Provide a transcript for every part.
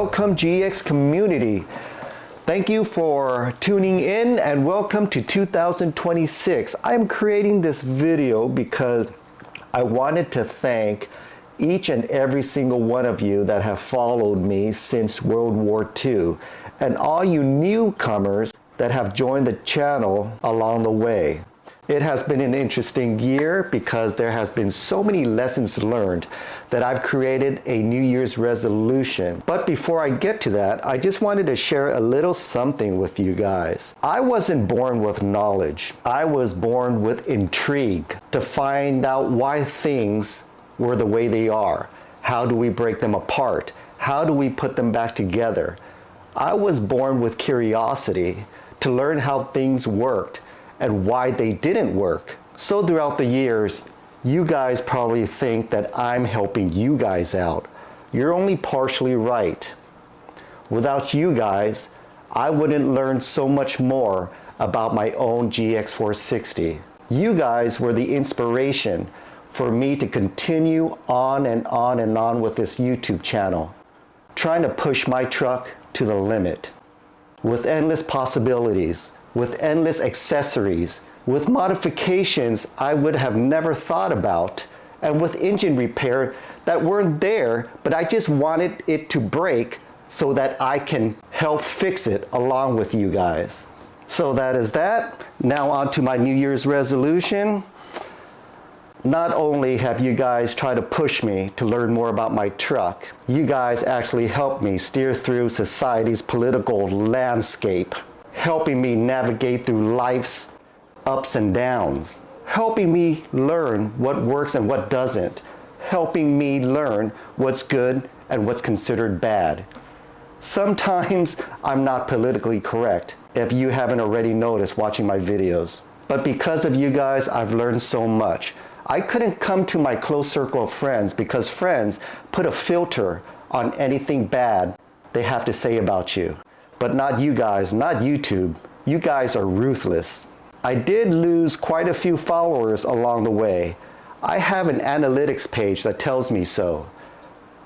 Welcome GX community. Thank you for tuning in and welcome to 2026. I'm creating this video because I wanted to thank each and every single one of you that have followed me since World War II and all you newcomers that have joined the channel along the way. It has been an interesting year because there has been so many lessons learned that I've created a New Year's resolution. But before I get to that, I just wanted to share a little something with you guys. I wasn't born with knowledge. I was born with intrigue to find out why things were the way they are. How do we break them apart? How do we put them back together? I was born with curiosity to learn how things worked and why they didn't work. So throughout the years, you guys probably think that I'm helping you guys out. You're only partially right. Without you guys, I wouldn't learn so much more about my own GX460. You guys were the inspiration for me to continue on and on and on with this YouTube channel, trying to push my truck to the limit with endless possibilities, with endless accessories, with modifications I would have never thought about, and with engine repair that weren't there, but I just wanted it to break so that I can help fix it along with you guys. So that is that. Now on to my New Year's resolution. Not only have you guys tried to push me to learn more about my truck, you guys actually helped me steer through society's political landscape, helping me navigate through life's ups and downs, helping me learn what works and what doesn't, helping me learn what's good and what's considered bad. Sometimes I'm not politically correct, if you haven't already noticed watching my videos. But because of you guys, I've learned so much. I couldn't come to my close circle of friends because friends put a filter on anything bad they have to say about you. But not you guys, not YouTube. You guys are ruthless. I did lose quite a few followers along the way. I have an analytics page that tells me so.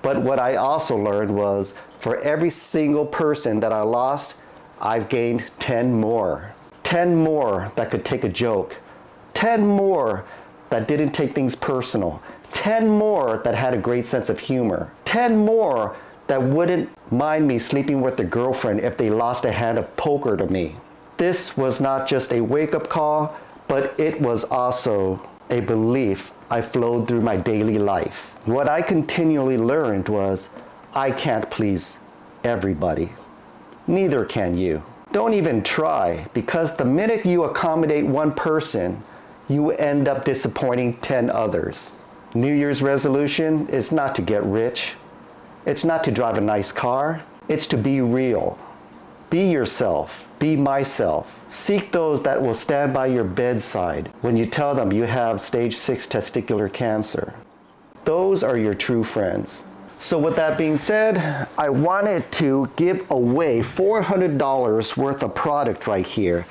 But what I also learned was for every single person that I lost, I've gained 10 more. 10 more that could take a joke. 10 more that didn't take things personal. 10 more that had a great sense of humor. 10 more that wouldn't mind me sleeping with their girlfriend if they lost a hand of poker to me. This was not just a wake-up call, but it was also a belief I flowed through my daily life. What I continually learned was, I can't please everybody. Neither can you. Don't even try, because the minute you accommodate one person, you end up disappointing 10 others. New Year's resolution is not to get rich. It's not to drive a nice car. It's to be real. Be yourself. Be myself. Seek those that will stand by your bedside when you tell them you have stage 6 testicular cancer. Those are your true friends. So with that being said, I wanted to give away $400 worth of product right here.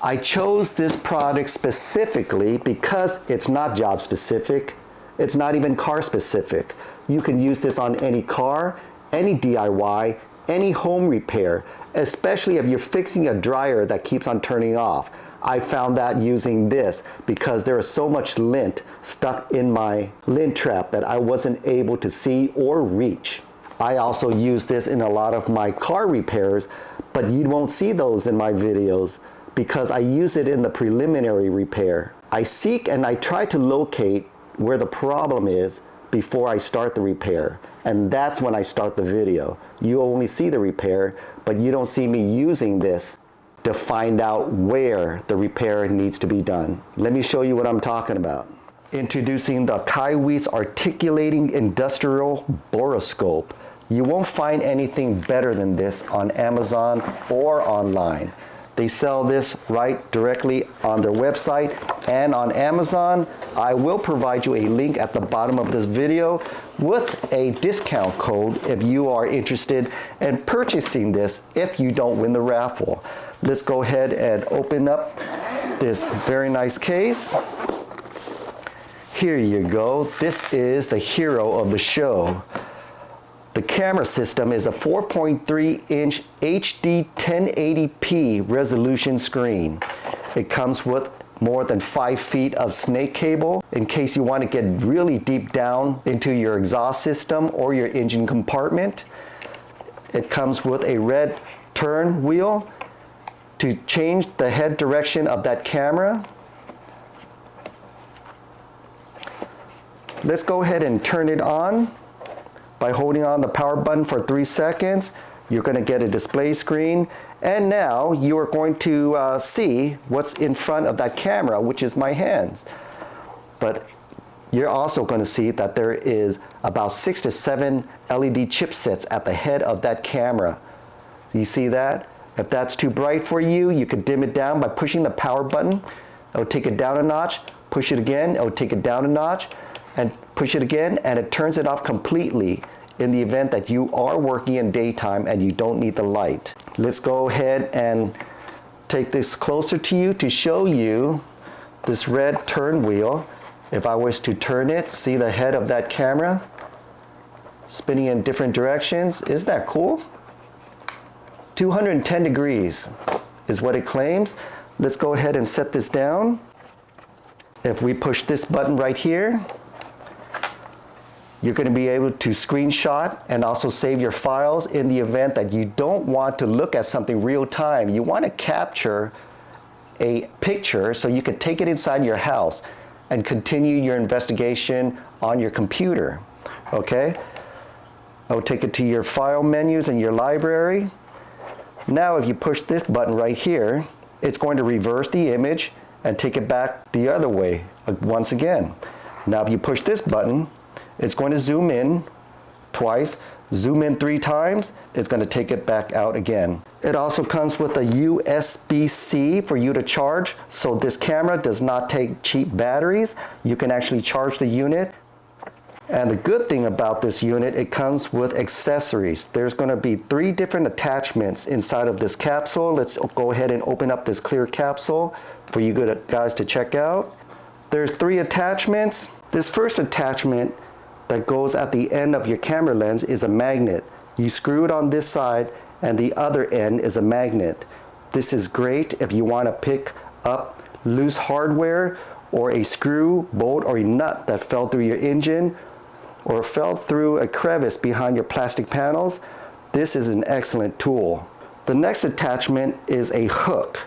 I chose this product specifically because it's not job specific. It's not even car specific. You can use this on any car, any DIY, any home repair, especially if you're fixing a dryer that keeps on turning off. I found that using this because there is so much lint stuck in my lint trap that I wasn't able to see or reach. I also use this in a lot of my car repairs, but you won't see those in my videos because I use it in the preliminary repair. I seek and I try to locate where the problem is before I start the repair. And that's when I start the video. You only see the repair, but you don't see me using this to find out where the repair needs to be done. Let me show you what I'm talking about. Introducing the KAIWEETS Articulating Industrial Borescope. You won't find anything better than this on Amazon or online. They sell this right directly on their website and on Amazon. I will provide you a link at the bottom of this video with a discount code if you are interested in purchasing this if you don't win the raffle. Let's go ahead and open up this very nice case. Here you go. This is the hero of the show. The camera system is a 4.3-inch HD 1080p resolution screen. It comes with more than 5 feet of snake cable in case you want to get really deep down into your exhaust system or your engine compartment. It comes with a red turn wheel to change the head direction of that camera. Let's go ahead and turn it on. By holding on the power button for 3 seconds, you're going to get a display screen. And now you are going to see what's in front of that camera, which is my hands. But you're also going to see that there is about 6 to 7 LED chipsets at the head of that camera. Do you see that? If that's too bright for you, you could dim it down by pushing the power button. It'll take it down a notch, push it again, it'll take it down a notch, and push it again, and it turns it off completely in the event that you are working in daytime and you don't need the light. Let's go ahead and take this closer to you to show you this red turn wheel. If I was to turn it, see the head of that camera spinning in different directions. Isn't that cool? 210 degrees is what it claims. Let's go ahead and set this down. If we push this button right here, you're going to be able to screenshot and also save your files in the event that you don't want to look at something real time. You want to capture a picture so you can take it inside your house and continue your investigation on your computer. Okay? I'll take it to your file menus in your library. Now if you push this button right here, it's going to reverse the image and take it back the other way once again. Now if you push this button, it's going to zoom in twice, zoom in 3 times, it's going to take it back out again. It also comes with a USB-C for you to charge, so this camera does not take cheap batteries. You can actually charge the unit. And the good thing about this unit, it comes with accessories. There's going to be 3 different attachments inside of this capsule. Let's go ahead and open up this clear capsule for you guys to check out. There's 3 attachments. This first attachment that goes at the end of your camera lens is a magnet. You screw it on this side and the other end is a magnet. This is great if you want to pick up loose hardware or a screw, bolt, or a nut that fell through your engine or fell through a crevice behind your plastic panels. This is an excellent tool. The next attachment is a hook.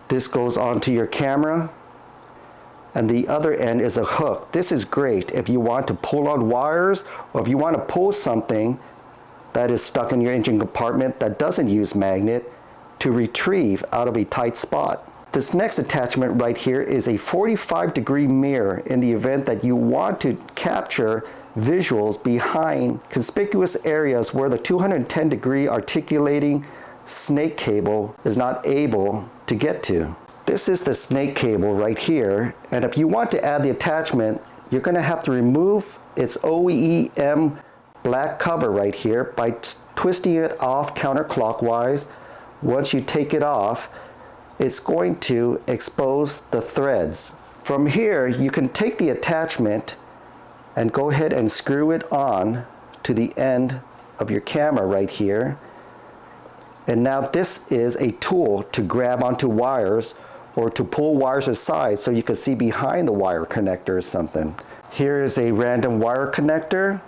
This goes onto your camera, and the other end is a hook. This is great if you want to pull on wires or if you want to pull something that is stuck in your engine compartment that doesn't use magnet to retrieve out of a tight spot. This next attachment right here is a 45-degree mirror in the event that you want to capture visuals behind conspicuous areas where the 210-degree articulating snake cable is not able to get to. This is the snake cable right here, and if you want to add the attachment, you're going to have to remove its OEM black cover right here by twisting it off counterclockwise. Once you take it off, it's going to expose the threads. From here, you can take the attachment and go ahead and screw it on to the end of your camera right here. And now this is a tool to grab onto wires or to pull wires aside so you can see behind the wire connector or something. Here is a random wire connector.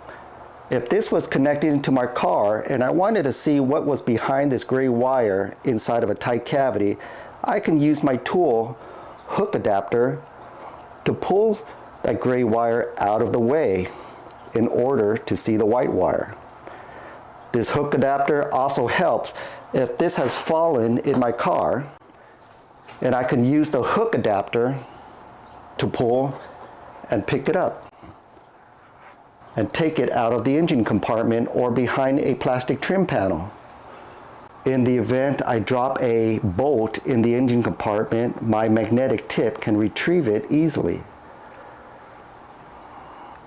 If this was connected into my car and I wanted to see what was behind this gray wire inside of a tight cavity, I can use my tool, hook adapter, to pull that gray wire out of the way in order to see the white wire. This hook adapter also helps if this has fallen in my car, and I can use the hook adapter to pull and pick it up and take it out of the engine compartment or behind a plastic trim panel. In the event I drop a bolt in the engine compartment, my magnetic tip can retrieve it easily.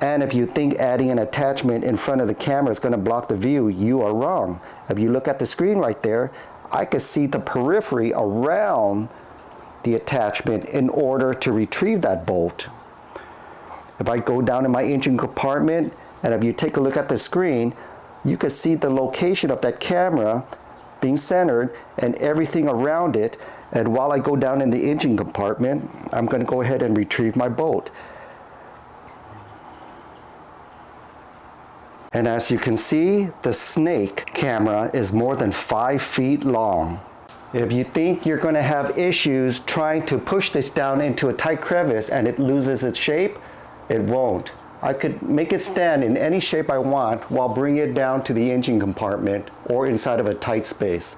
And if you think adding an attachment in front of the camera is going to block the view, you are wrong. If you look at the screen right there, I can see the periphery around the attachment in order to retrieve that bolt. If I go down in my engine compartment And if you take a look at the screen, you can see the location of that camera being centered and everything around it. And while I go down in the engine compartment, I'm going to go ahead and retrieve my bolt. And as you can see, the snake camera is more than 5 feet long. If you think you're going to have issues trying to push this down into a tight crevice and it loses its shape, it won't. I could make it stand in any shape I want while bringing it down to the engine compartment or inside of a tight space.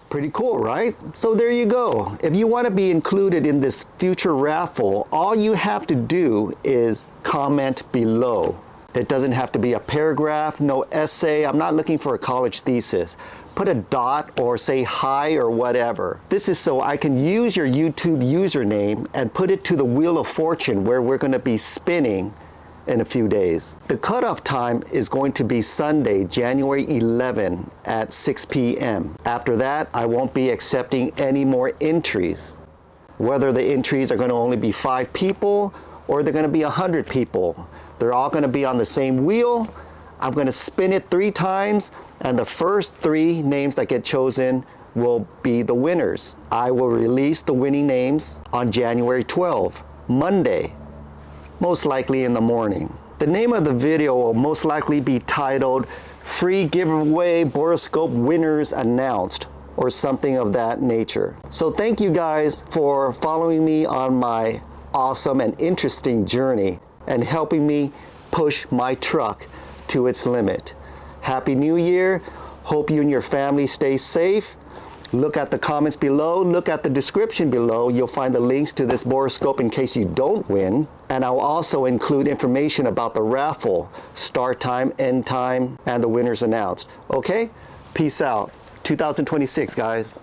Pretty cool, right? So there you go. If you want to be included in this future raffle, all you have to do is comment below. It doesn't have to be a paragraph, no essay. I'm not looking for a college thesis. Put a dot or say hi or whatever. This is so I can use your YouTube username and put it to the Wheel of Fortune where we're going to be spinning in a few days. The cutoff time is going to be Sunday, January 11 at 6 p.m. After that, I won't be accepting any more entries. Whether the entries are going to only be 5 people or they're going to be 100 people, they're all going to be on the same wheel. I'm going to spin it 3 times, and the first 3 names that get chosen will be the winners. I will release the winning names on January 12, Monday, most likely in the morning. The name of the video will most likely be titled Free Giveaway Borescope Winners Announced, or something of that nature. So thank you guys for following me on my awesome and interesting journey and helping me push my truck to its limit. Happy New Year. Hope you and your family stay safe. Look at the comments below, look at the description below. You'll find the links to this borescope in case you don't win. And I'll also include information about the raffle, start time, end time, and the winners announced. Okay? Peace out. 2026, guys.